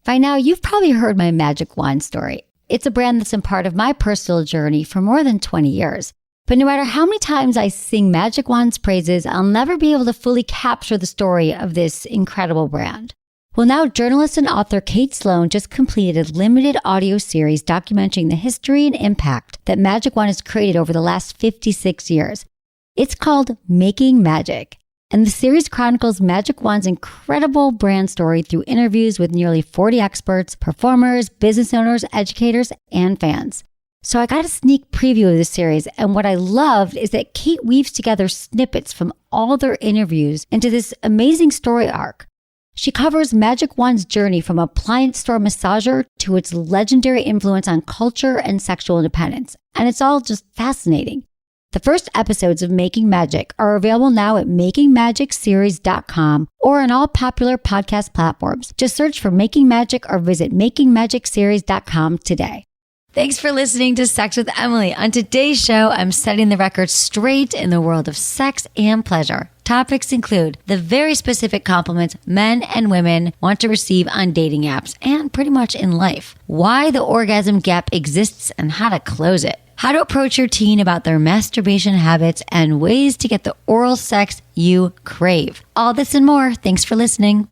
By now, you've probably heard my magic wand story. It's a brand that's been part of my personal journey for more than 20 years. But no matter how many times I sing Magic Wand's praises, I'll never be able to fully capture the story of this incredible brand. Well, now journalist and author Kate Sloan just completed a limited audio series documenting the history and impact that Magic Wand has created over the last 56 years. It's called Making Magic. And the series chronicles Magic Wand's incredible brand story through interviews with nearly 40 experts, performers, business owners, educators, and fans. So I got a sneak preview of this series, and what I loved is that Kate weaves together snippets from all their interviews into this amazing story arc. She covers Magic Wand's journey from appliance store massager to its legendary influence on culture and sexual independence, and it's all just fascinating. The first episodes of Making Magic are available now at makingmagicseries.com or on all popular podcast platforms. Just search for Making Magic or visit makingmagicseries.com today. Thanks for listening to Sex with Emily. On today's show, I'm setting the record straight in the world of sex and pleasure. Topics include the very specific compliments men and women want to receive on dating apps and pretty much in life, why the orgasm gap exists and how to close it, how to approach your teen about their masturbation habits, and ways to get the oral sex you crave. All this and more. Thanks for listening.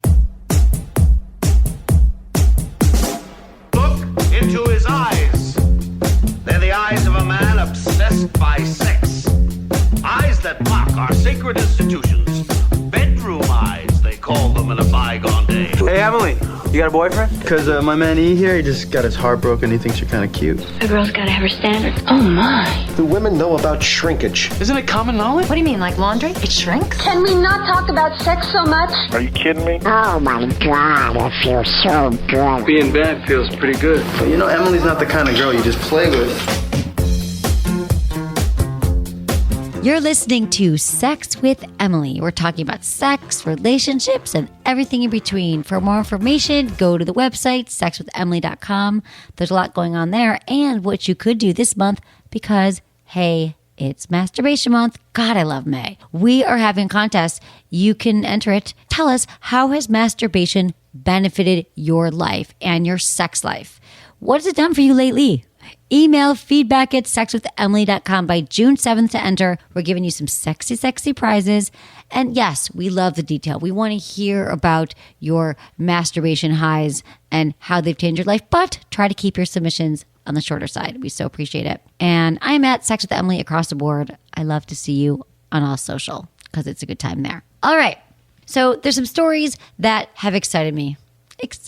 Look into his eyes. They're the eyes of a man obsessed by sex. Eyes that mock our sacred institutions. Bedroom eyes, they call them in a bygone day. Hey, Emily, you got a boyfriend? Because my man E here, he just got his heart broken. He thinks you're kind of cute. A girl's gotta have her standards. Oh my. Do women know about shrinkage? Isn't it common knowledge? What do you mean, like laundry? It shrinks? Can we not talk about sex so much? Are you kidding me? Oh my God, it feels so good. Being bad feels pretty good. But you know, Emily's not the kind of girl you just play with. You're listening to Sex with Emily. We're talking about sex, relationships, and everything in between. For more information, go to the website, sexwithemily.com. There's a lot going on there. And what you could do this month, because, hey, it's masturbation month. God, I love May. We are having a contest. You can enter it. Tell us, how has masturbation benefited your life and your sex life? What has it done for you lately? Email feedback at sexwithemily.com by June 7th to enter. We're giving you some sexy, sexy prizes. And yes, we love the detail. We want to hear about your masturbation highs and how they've changed your life, but try to keep your submissions on the shorter side. We so appreciate it. And I'm at Sex with Emily across the board. I love to see you on all social because it's a good time there. All right. So there's some stories that have excited me.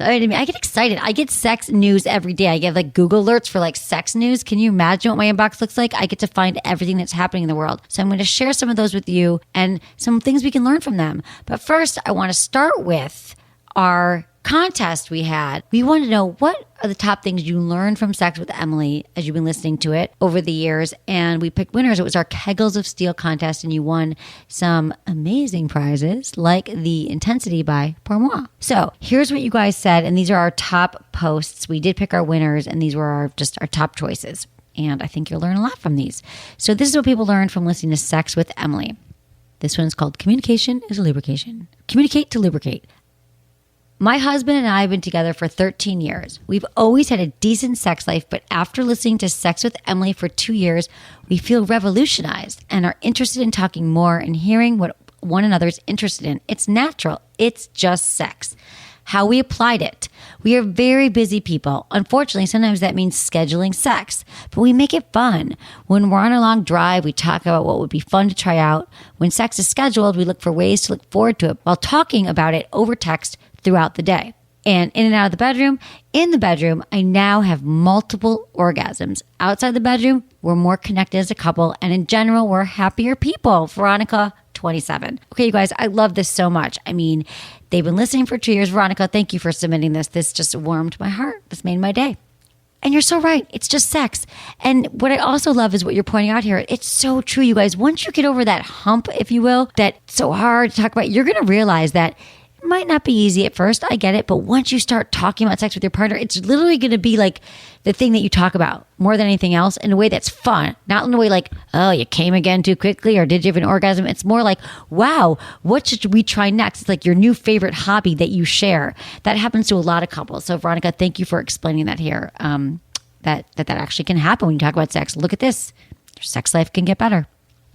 I get excited. I get sex news every day. I get like Google alerts for like sex news. Can you imagine what my inbox looks like? I get to find everything that's happening in the world. So I'm going to share some of those with you and some things we can learn from them. But first, I want to start with our contest we had. We wanted to know, what are the top things you learned from Sex with Emily as you've been listening to it over the years? And we picked winners. It was our Kegels of Steel contest, and you won some amazing prizes like the Intensity by Pour Moi. So here's what you guys said, and these are our top posts. We did pick our winners, and these were our top choices. And I think you'll learn a lot from these. So this is what people learned from listening to Sex with Emily. This one's called Communication is a Lubrication. Communicate to lubricate. My husband and I have been together for 13 years. We've always had a decent sex life, but after listening to Sex with Emily for 2 years, we feel revolutionized and are interested in talking more and hearing what one another's interested in. It's natural. It's just sex. How we applied it. We are very busy people. Unfortunately, sometimes that means scheduling sex, but we make it fun. When we're on a long drive, we talk about what would be fun to try out. When sex is scheduled, we look for ways to look forward to it while talking about it over text throughout the day. And in and out of the bedroom. In the bedroom, I now have multiple orgasms. Outside the bedroom, we're more connected as a couple, and in general, we're happier people. Veronica, 27. Okay, you guys, I love this so much. I mean, they've been listening for 2 years. Veronica, thank you for submitting this. This just warmed my heart. This made my day. And you're so right. It's just sex. And what I also love is what you're pointing out here. It's so true, you guys. Once you get over that hump, if you will, that's so hard to talk about, you're going to realize that it might not be easy at first. I get it. But once you start talking about sex with your partner, it's literally going to be like the thing that you talk about more than anything else in a way that's fun. Not in a way like, oh, you came again too quickly or did you have an orgasm? It's more like, wow, what should we try next? It's like your new favorite hobby that you share. That happens to a lot of couples. So Veronica, thank you for explaining that here. That actually can happen when you talk about sex. Look at this. Your sex life can get better.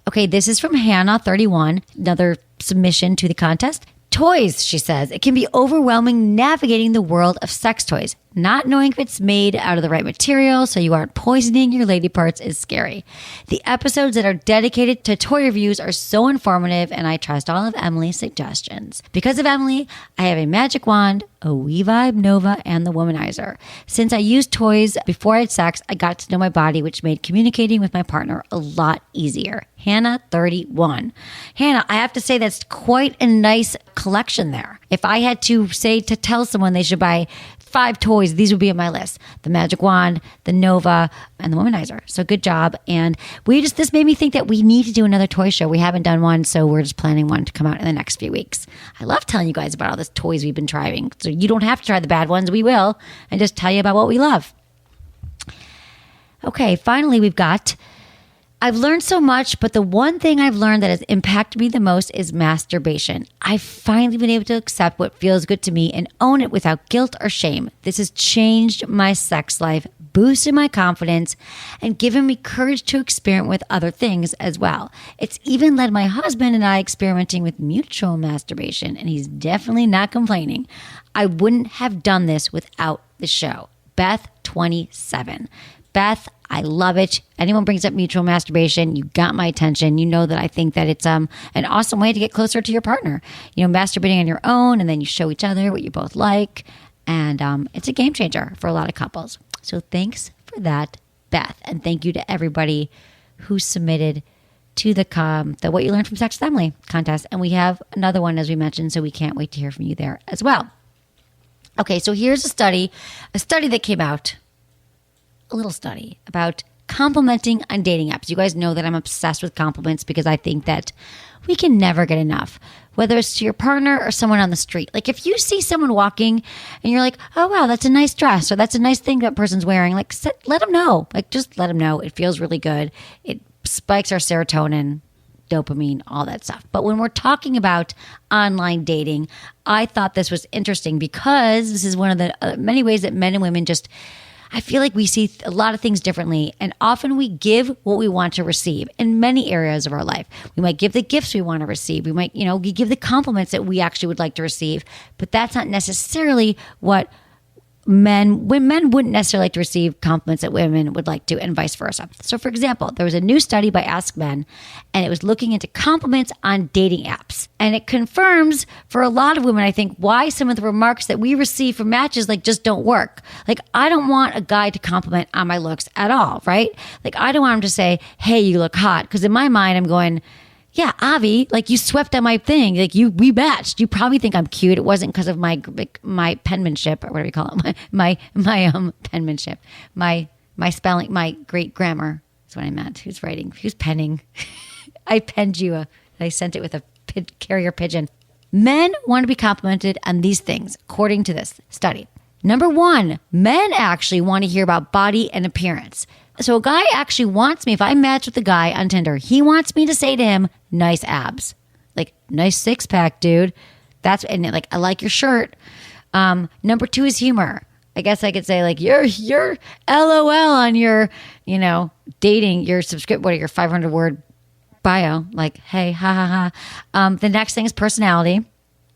Okay, this is from Hannah, 31, another submission to the contest. Toys, she says. It can be overwhelming navigating the world of sex toys. Not knowing if it's made out of the right material so you aren't poisoning your lady parts is scary. The episodes that are dedicated to toy reviews are so informative, and I trust all of Emily's suggestions. Because of Emily, I have a magic wand, a WeVibe Nova, and the Womanizer. Since I used toys before I had sex, I got to know my body, which made communicating with my partner a lot easier. Hannah, 31. Hannah, I have to say that's quite a nice collection there. If I had to tell someone they should buy 5 toys, these would be on my list. The magic wand, the Nova, and the Womanizer. So good job. And this made me think that we need to do another toy show. We haven't done one, so we're just planning one to come out in the next few weeks. I love telling you guys about all the toys we've been trying. So you don't have to try the bad ones. We will. And just tell you about what we love. Okay, finally I've learned so much, but the one thing I've learned that has impacted me the most is masturbation. I've finally been able to accept what feels good to me and own it without guilt or shame. This has changed my sex life, boosted my confidence, and given me courage to experiment with other things as well. It's even led my husband and I experimenting with mutual masturbation, and he's definitely not complaining. I wouldn't have done this without the show. Beth, 27. Beth, I love it. Anyone brings up mutual masturbation, you got my attention. You know that I think that it's an awesome way to get closer to your partner. You know, masturbating on your own, and then you show each other what you both like. And it's a game changer for a lot of couples. So thanks for that, Beth. And thank you to everybody who submitted to the What You Learned from Sex with Emily contest. And we have another one, as we mentioned, so we can't wait to hear from you there as well. Okay, so here's a study that came out. A little study about complimenting on dating apps. You guys know that I'm obsessed with compliments because I think that we can never get enough, whether it's to your partner or someone on the street. Like if you see someone walking and you're like, oh, wow, that's a nice dress or that's a nice thing that person's wearing, like let them know. Like just let them know. It feels really good. It spikes our serotonin, dopamine, all that stuff. But when we're talking about online dating, I thought this was interesting because this is one of the many ways that men and women I feel like we see a lot of things differently, and often we give what we want to receive in many areas of our life. We might give the gifts we want to receive. We might, we give the compliments that we actually would like to receive, but that's not necessarily what men wouldn't necessarily like to receive compliments that women would like to, and vice versa. So for example, there was a new study by Ask Men, and it was looking into compliments on dating apps. And it confirms for a lot of women, I think, why some of the remarks that we receive from matches just don't work. Like, I don't want a guy to compliment on my looks at all, right? Like, I don't want him to say, hey, you look hot. Because in my mind, I'm going, yeah, Avi, you swept on my thing. We matched. You probably think I'm cute. It wasn't because of my penmanship, or whatever you call it, my penmanship, my spelling, my great grammar is what I meant. Who's writing? Who's penning? I penned you. I sent it with a carrier pigeon. Men want to be complimented on these things, according to this study. Number 1, men actually want to hear about body and appearance. So a guy actually wants me, if I match with a guy on Tinder, he wants me to say to him, nice abs. Nice six-pack, dude. I like your shirt. Number 2 is humor. I guess I could say, you're LOL on your, dating, your subscription, your 500-word bio. Hey, ha, ha, ha. The next thing is personality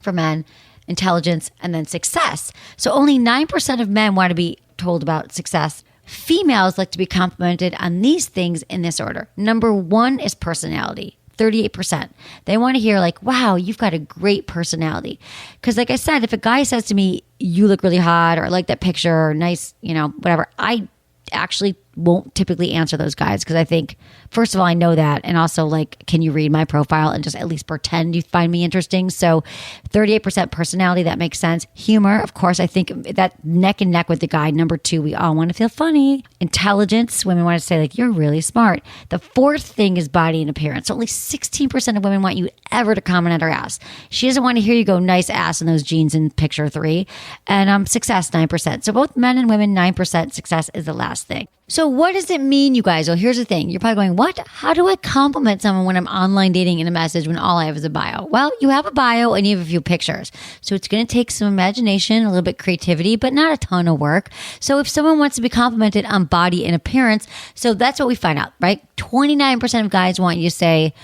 for men, intelligence, and then success. So only 9% of men want to be told about success. Females like to be complimented on these things in this order. Number 1 is personality, 38%. They want to hear wow, you've got a great personality. Because like I said, if a guy says to me, you look really hot, or I like that picture, or nice, whatever, I actually won't typically answer those guys because I think, first of all, I know that. And also, like, can you read my profile and just at least pretend you find me interesting? So 38% personality, that makes sense. Humor, of course, I think that neck and neck with the guy. Number 2, we all want to feel funny. Intelligence, women want to say, like, you're really smart. The 4th thing is body and appearance. So only 16% of women want you ever to comment on her ass. She doesn't want to hear you go, nice ass in those jeans in picture 3. And success, 9%. So both men and women, 9%. Success is the last thing. So what does it mean, you guys? Well, here's the thing. You're probably going, what? How do I compliment someone when I'm online dating in a message when all I have is a bio? Well, you have a bio and you have a few pictures. So it's going to take some imagination, a little bit creativity, but not a ton of work. So if someone wants to be complimented on body and appearance, so that's what we find out, right? 29% of guys want you to say,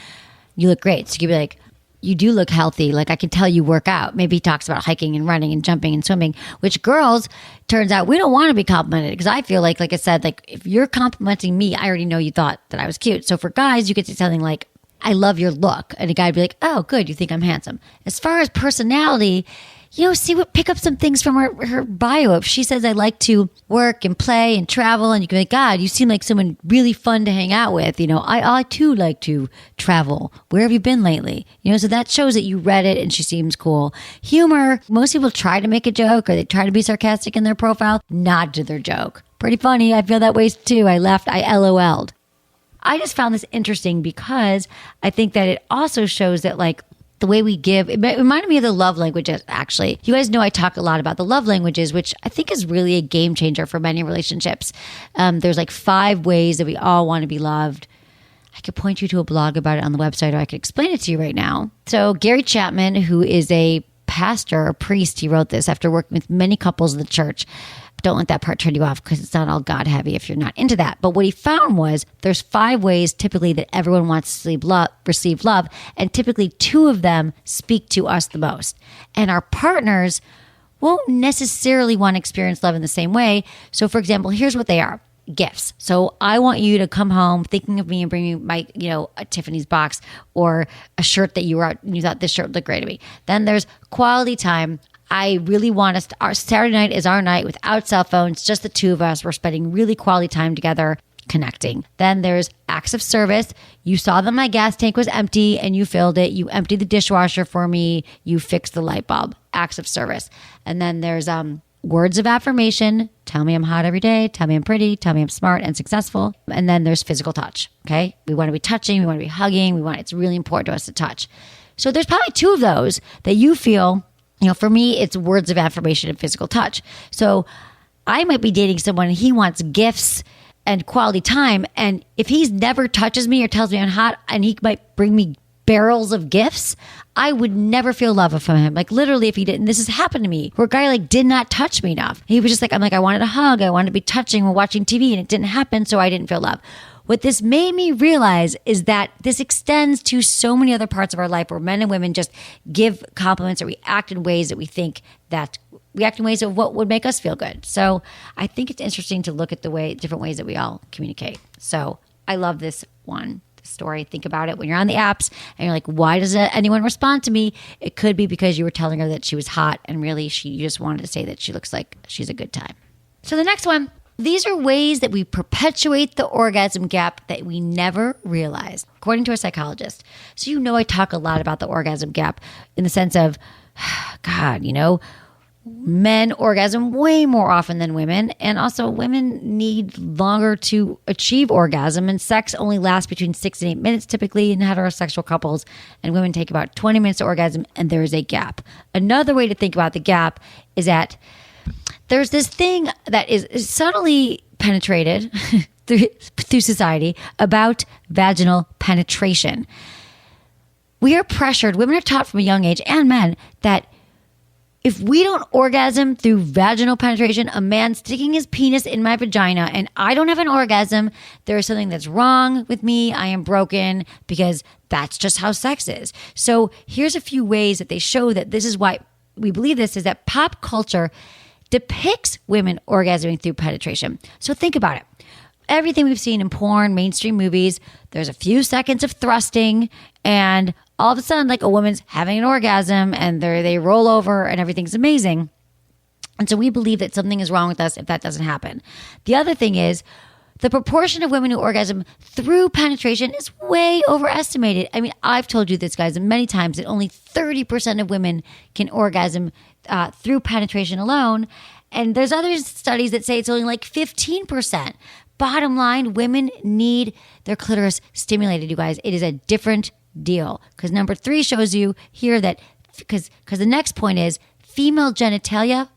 you look great. So you'd be like, you do look healthy. Like, I can tell you work out. Maybe he talks about hiking and running and jumping and swimming, which girls, turns out we don't want to be complimented because I feel like I said, like, if you're complimenting me, I already know you thought that I was cute. So for guys, you get to say something like, I love your look. And a guy would be like, oh, good. You think I'm handsome. As far as personality, pick up some things from her bio. If she says, I like to work and play and travel, and you can be like, God, you seem like someone really fun to hang out with. I too like to travel. Where have you been lately? So that shows that you read it and she seems cool. Humor, most people try to make a joke or they try to be sarcastic in their profile. Nod to their joke. Pretty funny. I feel that way too. I LOL'd. I just found this interesting because I think that it also shows that, like, the way we give, it reminded me of the love languages, actually. You guys know I talk a lot about the love languages, which I think is really a game changer for many relationships. There's like 5 ways that we all want to be loved. I could point you to a blog about it on the website, or I could explain it to you right now. So Gary Chapman, who is a pastor, a priest, he wrote this after working with many couples in the church. Don't let that part turn you off because it's not all God heavy if you're not into that. But what he found was there's 5 ways typically that everyone wants to receive love. And typically 2 of them speak to us the most. And our partners won't necessarily want to experience love in the same way. So for example, here's what they are. Gifts. So I want you to come home thinking of me and bring me my, a Tiffany's box or a shirt that you thought this shirt looked great to me. Then there's quality time. I really want us our Saturday night is our night without cell phones, just the 2 of us. We're spending really quality time together, connecting. Then there's acts of service. You saw that my gas tank was empty and you filled it. You emptied the dishwasher for me. You fixed the light bulb. Acts of service. And then there's words of affirmation. Tell me I'm hot every day. Tell me I'm pretty. Tell me I'm smart and successful. And then there's physical touch. Okay. We want to be touching. We want to be hugging. It's really important to us to touch. So there's probably 2 of those that you feel, for me, it's words of affirmation and physical touch. So I might be dating someone and he wants gifts and quality time. And if he never touches me or tells me I'm hot and he might bring me barrels of gifts, I would never feel love from him. Like literally if he didn't, this has happened to me where a guy did not touch me enough. He was just like, I wanted a hug. I wanted to be touching while watching TV and it didn't happen. So I didn't feel love. What this made me realize is that this extends to so many other parts of our life where men and women just give compliments or we act in ways that we think that we act in ways of what would make us feel good. So I think it's interesting to look at different ways that we all communicate. So I love this story. Think about it when you're on the apps and you're like, why does anyone respond to me? It could be because you were telling her that she was hot and really you just wanted to say that she looks like she's a good time. So the next one. These are ways that we perpetuate the orgasm gap that we never realized, according to a psychologist. So I talk a lot about the orgasm gap in the sense of, God, men orgasm way more often than women. And also women need longer to achieve orgasm. And sex only lasts between 6 and 8 minutes typically in heterosexual couples. And women take about 20 minutes to orgasm and there is a gap. Another way to think about the gap is that there's this thing that is subtly penetrated through society about vaginal penetration. We are pressured, women are taught from a young age, and men, that if we don't orgasm through vaginal penetration, a man sticking his penis in my vagina and I don't have an orgasm, there is something that's wrong with me. I am broken because that's just how sex is. So here's a few ways that they show that this is why we believe this is that pop culture depicts women orgasming through penetration. So think about it. Everything we've seen in porn, mainstream movies, there's a few seconds of thrusting and all of a sudden a woman's having an orgasm and they roll over and everything's amazing. And so we believe that something is wrong with us if that doesn't happen. The other thing is The proportion of women who orgasm through penetration is way overestimated. I mean, I've told you this, guys, many times that only 30% of women can orgasm through penetration alone. And there's other studies that say it's only like 15%. Bottom line, women need their clitoris stimulated, you guys. It is a different deal. Because number 3 shows you here that, because the next point is female genitalia,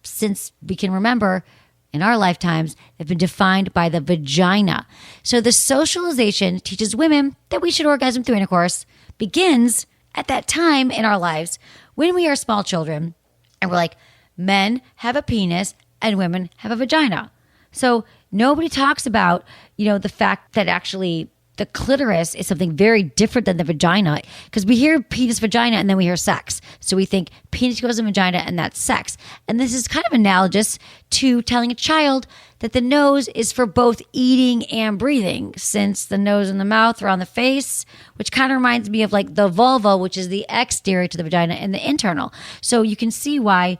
since we can remember in our lifetimes, have been defined by the vagina. So the socialization teaches women that we should orgasm through intercourse begins at that time in our lives when we are small children. And we're like, men have a penis and women have a vagina. So nobody talks about, the fact that actually the clitoris is something very different than the vagina, because we hear penis, vagina, and then we hear sex. So we think penis goes in vagina and that's sex. And this is kind of analogous to telling a child that the nose is for both eating and breathing, since the nose and the mouth are on the face, which kind of reminds me of like the vulva, which is the exterior to the vagina, and the internal. So you can see why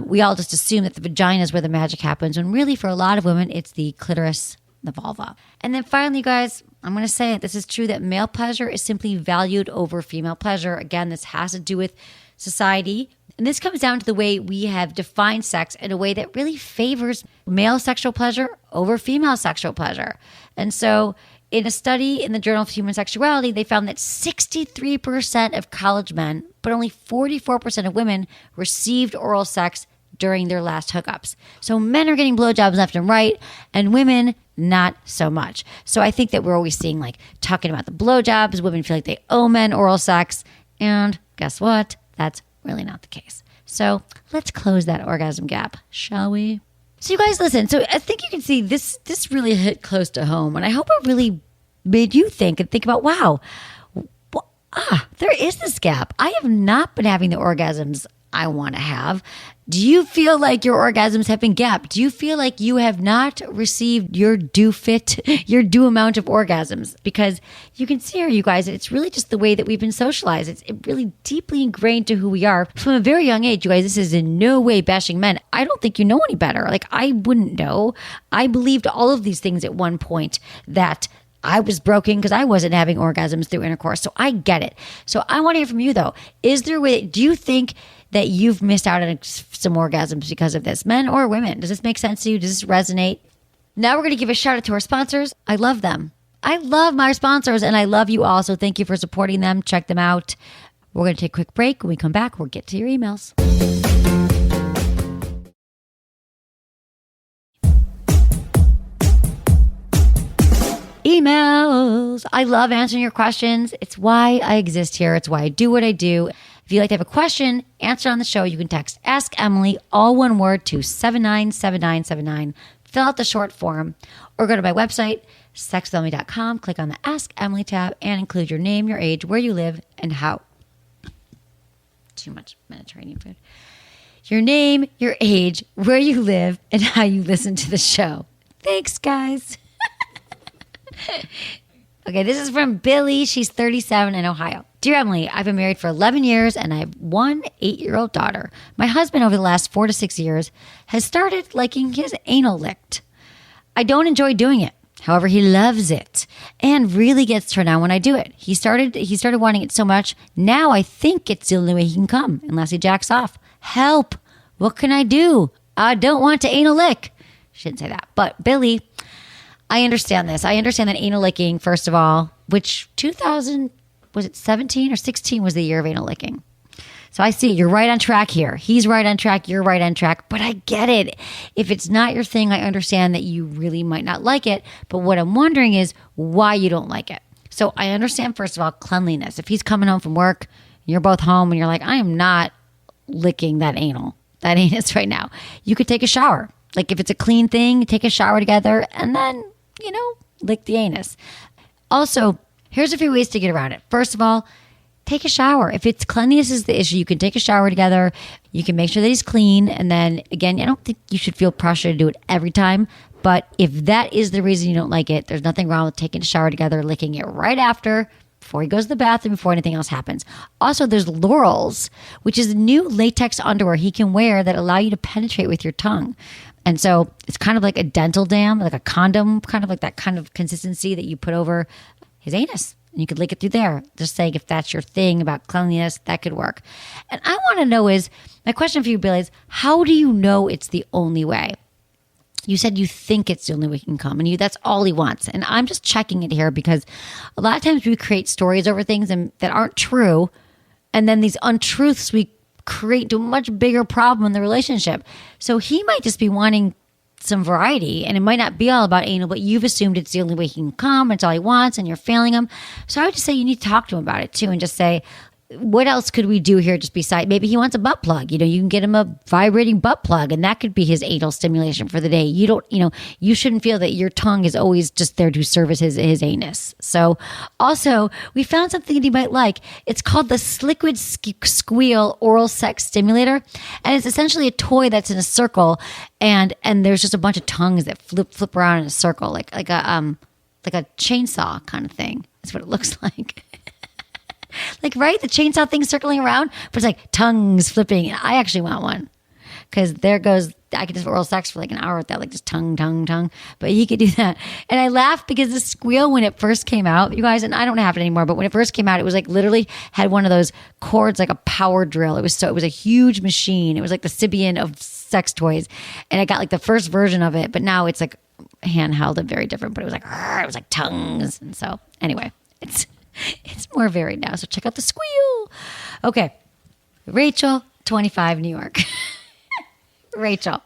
we all just assume that the vagina is where the magic happens, when really for a lot of women, it's the clitoris, the vulva. And then finally, guys, I'm going to say it. This is true that male pleasure is simply valued over female pleasure. Again, this has to do with society. And this comes down to the way we have defined sex in a way that really favors male sexual pleasure over female sexual pleasure. And so in a study in the Journal of Human Sexuality, they found that 63% of college men, but only 44% of women received oral sex during their last hookups. So men are getting blowjobs left and right, and women not so much. So I think that we're always seeing like talking about the blowjobs. Women feel like they owe men oral sex. And guess what? That's really not the case. So let's close that orgasm gap, shall we? So you guys listen. So I think you can see this really hit close to home. And I hope it really made you think and think about, wow, there is this gap. I have not been having the orgasms I want to have. Do you feel like your orgasms have been gapped? Do you feel like you have not received your due amount of orgasms? Because you can see here, you guys, it's really just the way that we've been socialized. It's really deeply ingrained to who we are from a very young age. You guys, this is in no way bashing men. I don't think you know any better. Like, I wouldn't know. I believed all of these things at one point, that I was broken because I wasn't having orgasms through intercourse. So I get it. So I want to hear from you, though. Is there a way, do you think that you've missed out on some orgasms because of this, men or women? Does this make sense to you? Does this resonate? Now we're going to give a shout out to our sponsors. I love them. I love my sponsors, and I love you all. So thank you for supporting them. Check them out. We're going to take a quick break. When we come back, we'll get to your emails. Emails. I love answering your questions. It's why I exist here. It's why I do what I do. If you'd like to have a question answered on the show, you can text Ask Emily, all one word, to 797979. Fill out the short form, or go to my website, sexwithemily.com, click on the Ask Emily tab, and include your name, your age, where you live, and how. Too much Mediterranean food. Your name, your age, where you live, and how you listen to the show. Thanks, guys. Okay, this is from Billy. She's 37 in Ohio. Dear Emily, I've been married for 11 years and I have one 8-year-old daughter. My husband, over the last 4 to 6 years, has started liking his anal licked. I don't enjoy doing it. However, he loves it and really gets turned on when I do it. He started wanting it so much. Now I think it's the only way he can come unless he jacks off. Help! What can I do? I don't want to anal lick. She didn't say that. But Billy, I understand this. I understand that anal licking, first of all, which 2017 or 16 was the year of anal licking. So I see you're right on track here. He's right on track. You're right on track. But I get it. If it's not your thing, I understand that you really might not like it. But what I'm wondering is why you don't like it. So I understand, first of all, cleanliness. If he's coming home from work, you're both home and you're like, I am not licking that anus right now. You could take a shower. Like if it's a clean thing, take a shower together and then, lick the anus. Also, here's a few ways to get around it. First of all, take a shower. If it's cleanliness is the issue, you can take a shower together. You can make sure that he's clean. And then again, I don't think you should feel pressure to do it every time. But if that is the reason you don't like it, there's nothing wrong with taking a shower together, licking it right after. before he goes to the bathroom, before anything else happens. Also, there's Lorals, which is new latex underwear he can wear that allow you to penetrate with your tongue. And so it's kind of like a dental dam, like a condom, kind of like that kind of consistency that you put over his anus. And you could lick it through there. Just saying, if that's your thing about cleanliness, that could work. And I want to know is, my question for you, Billy, is how do you know it's the only way? You said you think it's the only way he can come, and that's all he wants. And I'm just checking it here because a lot of times we create stories over things that aren't true, and then these untruths we create to a much bigger problem in the relationship. So he might just be wanting some variety, and it might not be all about anal, but you've assumed it's the only way he can come, it's all he wants, and you're failing him. So I would just say you need to talk to him about it too, and just say, what else could we do here just beside, maybe he wants a butt plug. You can get him a vibrating butt plug, and that could be his anal stimulation for the day. You shouldn't feel that your tongue is always just there to service his anus. So also, we found something that he might like. It's called the Sliquid Squeal Oral Sex Stimulator, and it's essentially a toy that's in a circle, and there's just a bunch of tongues that flip around in a circle, like a chainsaw kind of thing. That's what it looks like. Like, right? The chainsaw thing circling around, but it's like tongues flipping. And I actually want one because there goes, I could just oral sex for like an hour with that, like just tongue. But he could do that. And I laughed because the squeal, when it first came out, you guys, and I don't have it anymore, but when it first came out, it was like literally had one of those cords, like a power drill. It was a huge machine. It was like the Sibian of sex toys. And I got like the first version of it, but now it's like handheld and very different. But it was like tongues. And so anyway, it's more varied now, so check out the squeal. Okay. Rachel, 25, New York. Rachel.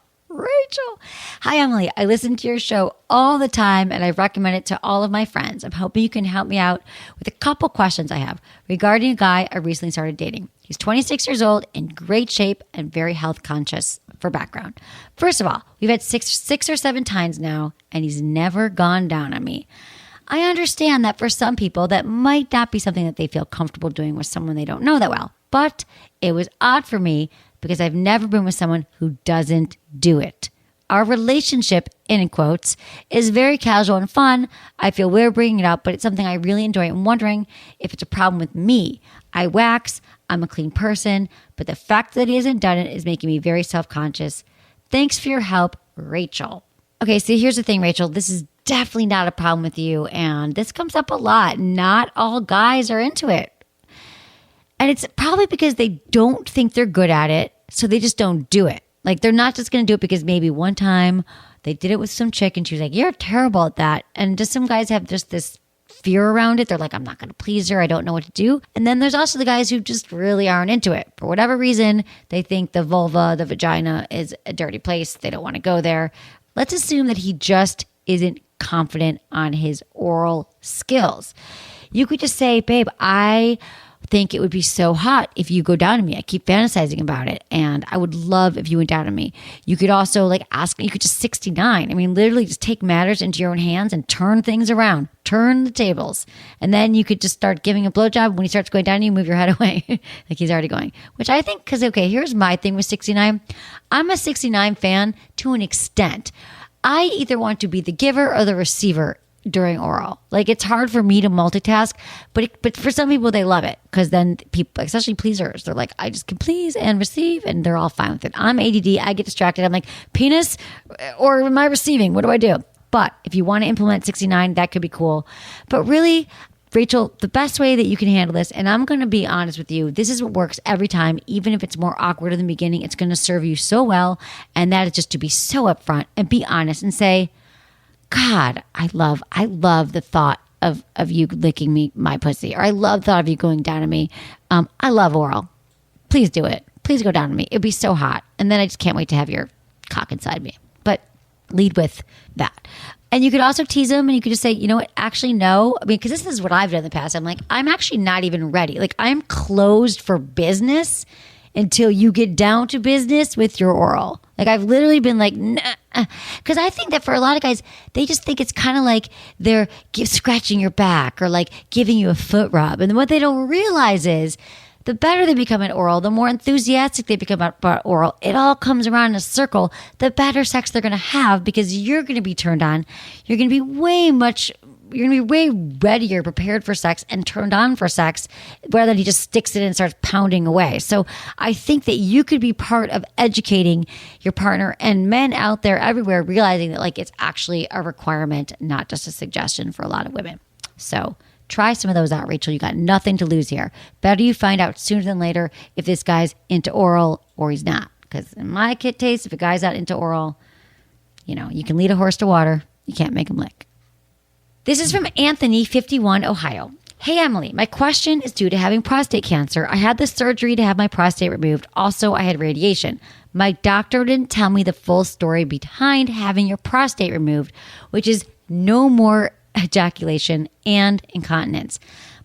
Hi, Emily. I listen to your show all the time, and I recommend it to all of my friends. I'm hoping you can help me out with a couple questions I have regarding a guy I recently started dating. He's 26 years old, in great shape, and very health conscious. For background, first of all, we've had six or seven times now, and he's never gone down on me. I understand that for some people, that might not be something that they feel comfortable doing with someone they don't know that well. But it was odd for me because I've never been with someone who doesn't do it. Our relationship, in quotes, is very casual and fun. I feel weird bringing it up, but it's something I really enjoy. I'm wondering if it's a problem with me. I wax. I'm a clean person. But the fact that he hasn't done it is making me very self-conscious. Thanks for your help, Rachel. Okay, so here's the thing, Rachel. This is definitely not a problem with you, and this comes up a lot. Not all guys are into it, and it's probably because they don't think they're good at it, so they just don't do it. Like, they're not just going to do it because maybe one time they did it with some chick and she was like, you're terrible at that. And just some guys have just this fear around it. They're like, I'm not going to please her, I don't know what to do. And then there's also the guys who just really aren't into it. For whatever reason, they think the vulva, the vagina is a dirty place, they don't want to go there. Let's assume that he just isn't confident on his oral skills. You could just say, babe, I think it would be so hot if you go down to me. I keep fantasizing about it, and I would love if you went down to me. You could also ask, you could just 69. I mean, literally just take matters into your own hands and turn things around, turn the tables. And then you could just start giving a blowjob. When he starts going down, you move your head away like he's already going, which I think, because, okay, here's my thing with 69. I'm a 69 fan to an extent. I either want to be the giver or the receiver during oral. It's hard for me to multitask, but for some people, they love it because then people, especially pleasers, they're like, I just can please and receive, and they're all fine with it. I'm ADD. I get distracted. I'm like, penis or am I receiving? What do I do? But if you want to implement 69, that could be cool. But really, Rachel, the best way that you can handle this, and I'm going to be honest with you, this is what works every time, even if it's more awkward in the beginning, it's going to serve you so well. And that is just to be so upfront and be honest and say, God, I love the thought of you licking my pussy, or I love the thought of you going down to me. I love oral. Please do it. Please go down to me. It'd be so hot. And then I just can't wait to have your cock inside me. But lead with that. And you could also tease them, and you could just say, you know what, actually, no. I mean, because this is what I've done in the past. I'm like, I'm actually not even ready. I'm closed for business until you get down to business with your oral. I've literally been like, nah. Because I think that for a lot of guys, they just think it's kind of like they're scratching your back or giving you a foot rub. And what they don't realize is the better they become at oral, the more enthusiastic they become about oral, it all comes around in a circle, the better sex they're going to have because you're going to be turned on. You're going to be way much you're going to be way readier, prepared for sex and turned on for sex rather than he just sticks it in and starts pounding away. So I think that you could be part of educating your partner and men out there everywhere realizing that like it's actually a requirement, not just a suggestion for a lot of women. So try some of those out, Rachel. You got nothing to lose here. Better you find out sooner than later if this guy's into oral or he's not. Because in my taste, if a guy's not into oral, you know, you can lead a horse to water. You can't make him lick. This is from Anthony, 51, Ohio. Hey, Emily, my question is due to having prostate cancer. I had the surgery to have my prostate removed. Also, I had radiation. My doctor didn't tell me the full story behind having your prostate removed, which is no more ejaculation and incontinence.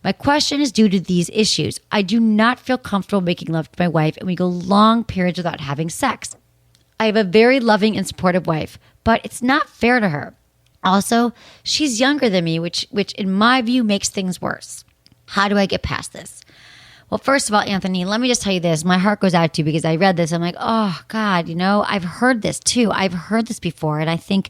My question is due to these issues. I do not feel comfortable making love to my wife, and we go long periods without having sex. I have a very loving and supportive wife, but it's not fair to her. Also, she's younger than me, which in my view makes things worse. How do I get past this? Well, first of all, Anthony, let me just tell you this. My heart goes out to you because I read this. I'm like, oh, God, you know, I've heard this too. I've heard this before. And I think,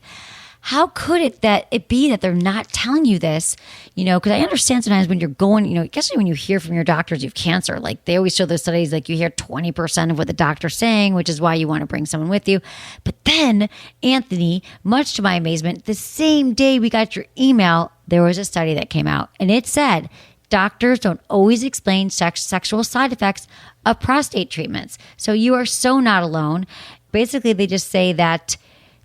how could it be that they're not telling you this? You know, because I understand sometimes when you're going, you know, especially when you hear from your doctors you have cancer, like they always show those studies, like you hear 20% of what the doctor's saying, which is why you want to bring someone with you. But then, Anthony, much to my amazement, the same day we got your email, there was a study that came out and it said doctors don't always explain sexual side effects of prostate treatments. So you are so not alone. Basically, they just say that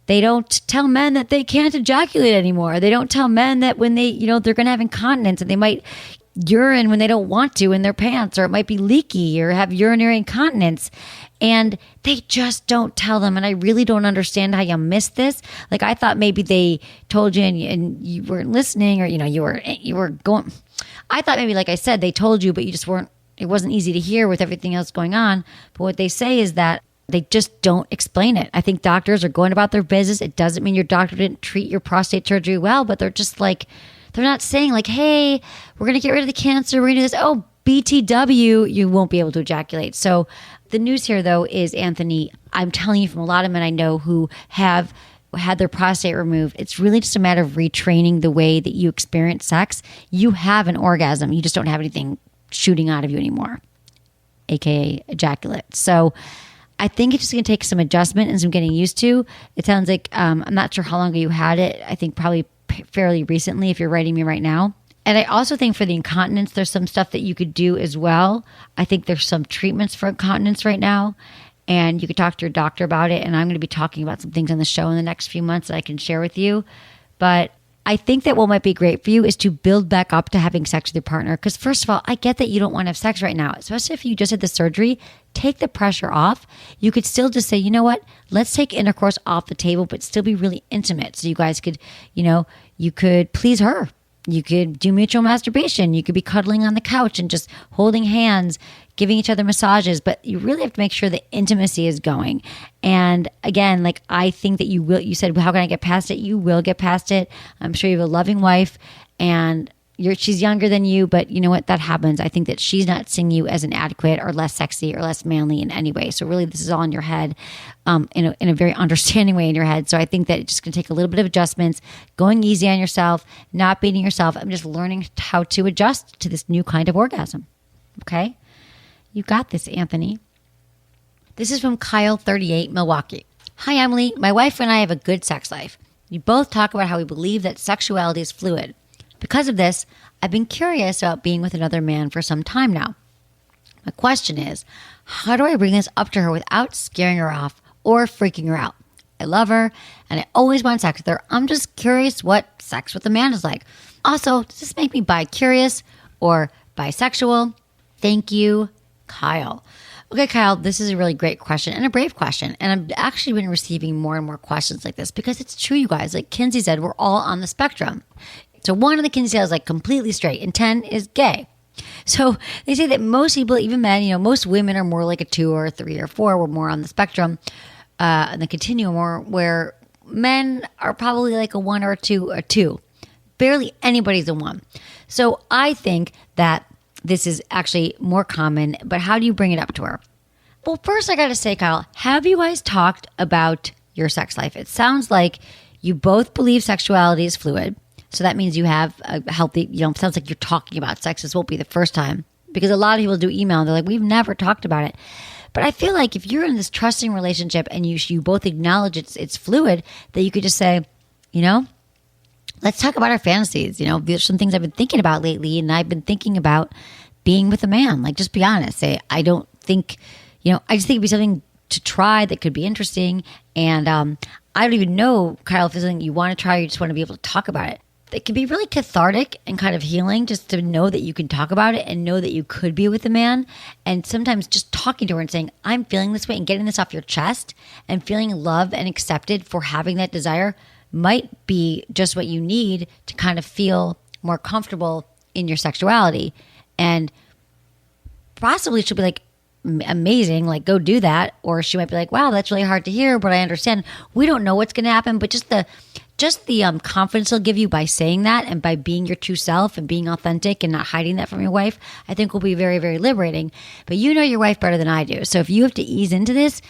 they don't tell men that they can't ejaculate anymore. They don't tell men that when they, you know, they're going to have incontinence and they might urine when they don't want to in their pants, or it might be leaky or have urinary incontinence. And they just don't tell them. And I really don't understand how you missed this. Like I thought maybe they told you and you weren't listening, or, you know, you were going. I thought maybe, like I said, they told you, but you just weren't, it wasn't easy to hear with everything else going on. But what they say is that they just don't explain it. I think doctors are going about their business. It doesn't mean your doctor didn't treat your prostate surgery well, but they're just like, they're not saying like, hey, we're going to get rid of the cancer. We're going to do this. Oh, BTW, you won't be able to ejaculate. So the news here, though, is, Anthony, I'm telling you from a lot of men I know who have had their prostate removed, it's really just a matter of retraining the way that you experience sex. You have an orgasm. You just don't have anything shooting out of you anymore, aka ejaculate. So I think it's just going to take some adjustment and some getting used to. It sounds like, I'm not sure how long ago you had it. I think probably fairly recently if you're writing me right now. And I also think for the incontinence, there's some stuff that you could do as well. I think there's some treatments for incontinence right now. And you could talk to your doctor about it. And I'm going to be talking about some things on the show in the next few months that I can share with you. But I think that what might be great for you is to build back up to having sex with your partner. Because first of all, I get that you don't want to have sex right now, especially if you just had the surgery. Take the pressure off. You could still just say, you know what, let's take intercourse off the table, but still be really intimate. So you guys could, you know, you could please her. You could do mutual masturbation. You could be cuddling on the couch and just holding hands, giving each other massages. But you really have to make sure the intimacy is going. And again, like I think that you will, you said, well, how can I get past it? You will get past it. I'm sure you have a loving wife and she's younger than you, but you know what? That happens. I think that she's not seeing you as inadequate or less sexy or less manly in any way. So really, this is all in your head, in a very understanding way in your head. So I think that it's just going to take a little bit of adjustments, going easy on yourself, not beating yourself. I'm just learning how to adjust to this new kind of orgasm. Okay? You got this, Anthony. This is from Kyle, 38, Milwaukee. Hi, Emily. My wife and I have a good sex life. We both talk about how we believe that sexuality is fluid. Because of this, I've been curious about being with another man for some time now. My question is, how do I bring this up to her without scaring her off or freaking her out? I love her and I always want sex with her. I'm just curious what sex with a man is like. Also, does this make me bi-curious or bisexual? Thank you, Kyle. Okay, Kyle, this is a really great question and a brave question. And I've actually been receiving more and more questions like this because it's true, you guys. Like Kinsey said, we're all on the spectrum. So 1 of the Kinsey scale is like completely straight and 10 is gay. So they say that most people, even men, you know, most women are more like a 2 or a 3 or 4. We're more on the spectrum and the continuum, or where men are probably like a 1 or a 2 or 2. Barely anybody's a 1. So I think that this is actually more common, but how do you bring it up to her? Well, first I got to say, Kyle, have you guys talked about your sex life? It sounds like you both believe sexuality is fluid. So that means you have a healthy, sounds like you're talking about sex. This won't be the first time, because a lot of people do email and they're like, we've never talked about it. But I feel like if you're in this trusting relationship and you both acknowledge it's fluid, that you could just say, let's talk about our fantasies. There's some things I've been thinking about lately, and I've been thinking about being with a man. Like, just be honest. Say, I don't think, I just think it'd be something to try that could be interesting. And I don't even know, Kyle, if it's something you want to try, or you just want to be able to talk about it. It can be really cathartic and kind of healing just to know that you can talk about it and know that you could be with a man. And sometimes just talking to her and saying, I'm feeling this way, and getting this off your chest and feeling loved and accepted for having that desire might be just what you need to kind of feel more comfortable in your sexuality. And possibly she'll be like, amazing, like, go do that. Or she might be like, wow, that's really hard to hear, but I understand. We don't know what's going to happen, but just the confidence they'll give you by saying that, and by being your true self and being authentic and not hiding that from your wife, I think will be very, very liberating. But you know your wife better than I do. So if you have to ease into this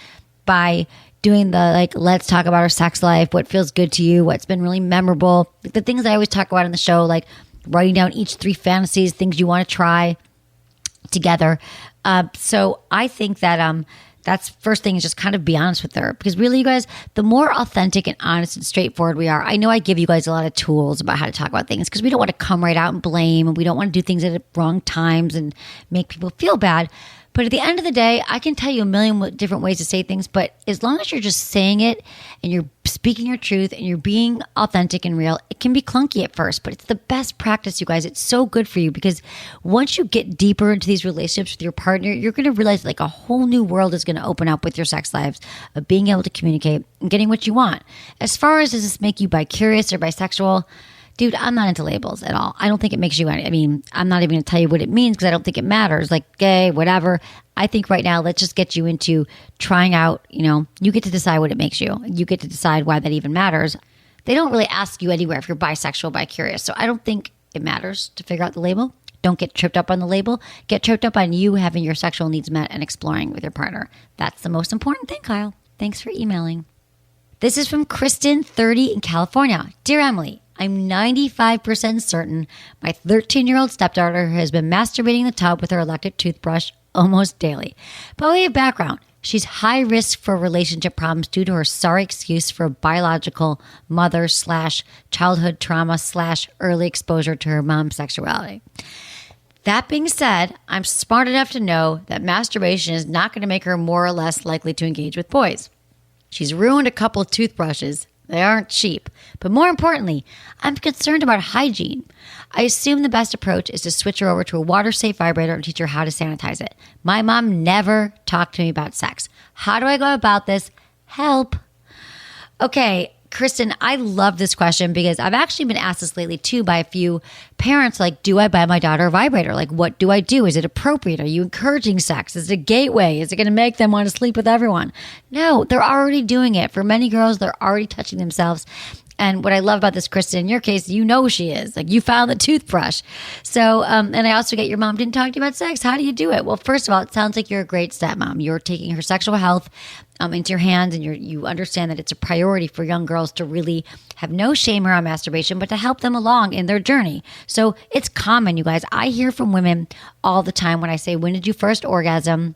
by doing the, let's talk about our sex life, what feels good to you, what's been really memorable, the things I always talk about on the show, like writing down each 3 fantasies, things you want to try together. So I think that that's first thing, is just kind of be honest with her, because really, you guys, the more authentic and honest and straightforward we are, I know I give you guys a lot of tools about how to talk about things, because we don't want to come right out and blame, and we don't want to do things at the wrong times and make people feel bad. But at the end of the day, I can tell you a million different ways to say things, but as long as you're just saying it and you're speaking your truth and you're being authentic and real, it can be clunky at first, but it's the best practice, you guys. It's so good for you, because once you get deeper into these relationships with your partner, you're going to realize like a whole new world is going to open up with your sex lives, of being able to communicate and getting what you want. As far as, does this make you bi-curious or bisexual? Dude, I'm not into labels at all. I don't think it makes you any. I mean, I'm not even going to tell you what it means, because I don't think it matters. Like, gay, whatever. I think right now, let's just get you into trying out, you get to decide what it makes you. You get to decide why that even matters. They don't really ask you anywhere if you're bisexual, bi-curious. So I don't think it matters to figure out the label. Don't get tripped up on the label. Get tripped up on you having your sexual needs met and exploring with your partner. That's the most important thing, Kyle. Thanks for emailing. This is from Kristen, 30, in California. Dear Emily, I'm 95% certain my 13-year-old stepdaughter has been masturbating in the tub with her electric toothbrush almost daily. By way of background, she's high risk for relationship problems due to her sorry excuse for biological mother/childhood trauma/early exposure to her mom's sexuality. That being said, I'm smart enough to know that masturbation is not going to make her more or less likely to engage with boys. She's ruined a couple of toothbrushes. They aren't cheap. But more importantly, I'm concerned about hygiene. I assume the best approach is to switch her over to a water-safe vibrator and teach her how to sanitize it. My mom never talked to me about sex. How do I go about this? Help. Okay, Kristen, I love this question, because I've actually been asked this lately too by a few parents, like, do I buy my daughter a vibrator? Like, what do I do? Is it appropriate? Are you encouraging sex? Is it a gateway? Is it going to make them want to sleep with everyone? No, they're already doing it. For many girls, they're already touching themselves. And what I love about this, Kristen, in your case, you know she is. Like, you found the toothbrush. So, and I also get your mom didn't talk to you about sex. How do you do it? Well, first of all, it sounds like you're a great stepmom. You're taking her sexual health into your hands, and you understand that it's a priority for young girls to really have no shame around masturbation, but to help them along in their journey. So it's common, you guys. I hear from women all the time when I say, when did you first orgasm?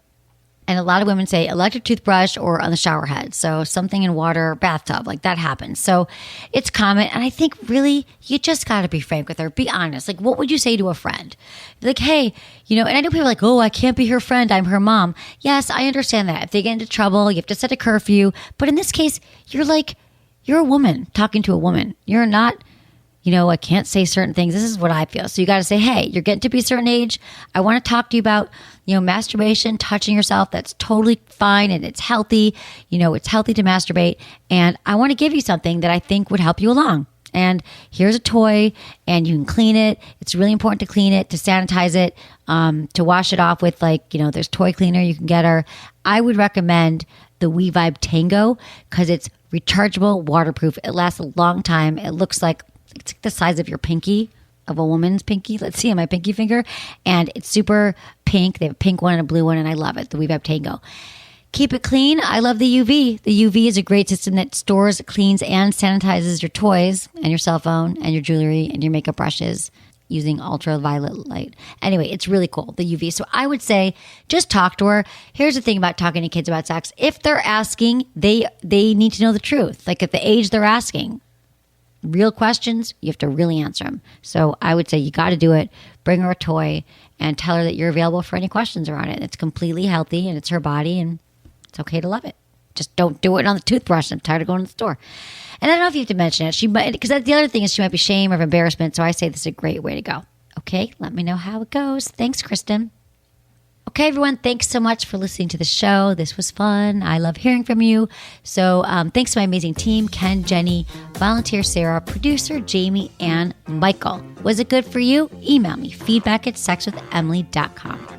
And a lot of women say electric toothbrush or on the shower head. So something in water, bathtub, like that happens. So it's common. And I think really you just got to be frank with her. Be honest. Like, what would you say to a friend? Like, hey, and I know people are like, oh, I can't be her friend. I'm her mom. Yes, I understand that. If they get into trouble, you have to set a curfew. But in this case, you're a woman talking to a woman. You're not, I can't say certain things. This is what I feel. So you got to say, hey, you're getting to be a certain age. I want to talk to you about, masturbation, touching yourself. That's totally fine. And it's healthy. It's healthy to masturbate. And I want to give you something that I think would help you along. And here's a toy, and you can clean it. It's really important to clean it, to sanitize it, to wash it off with there's toy cleaner you can get her. I would recommend the We Vibe Tango, because it's rechargeable, waterproof. It lasts a long time. It looks like it's the size of your pinky, of a woman's pinky. Let's see, on my pinky finger. And it's super pink. They have a pink one and a blue one, and I love it. The We Vibe Tango. Keep it clean. I love the UV. The UV is a great system that stores, cleans, and sanitizes your toys and your cell phone and your jewelry and your makeup brushes using ultraviolet light. Anyway, it's really cool, the UV. So I would say just talk to her. Here's the thing about talking to kids about sex. If they're asking, they need to know the truth. Like at the age they're asking, real questions, you have to really answer them. So I would say you got to do it. Bring her a toy and tell her that you're available for any questions around it. It's completely healthy and it's her body and it's okay to love it. Just don't do it on the toothbrush. I'm tired of going to the store. And I don't know if you have to mention it. She might, because the other thing is she might be shame or embarrassment. So I say this is a great way to go. Okay, let me know how it goes. Thanks, Kristen. Okay, everyone, thanks so much for listening to the show. This was fun. I love hearing from you. So thanks to my amazing team, Ken, Jenny, volunteer Sarah, producer Jamie, and Michael. Was it good for you? Email me, feedback@sexwithemily.com.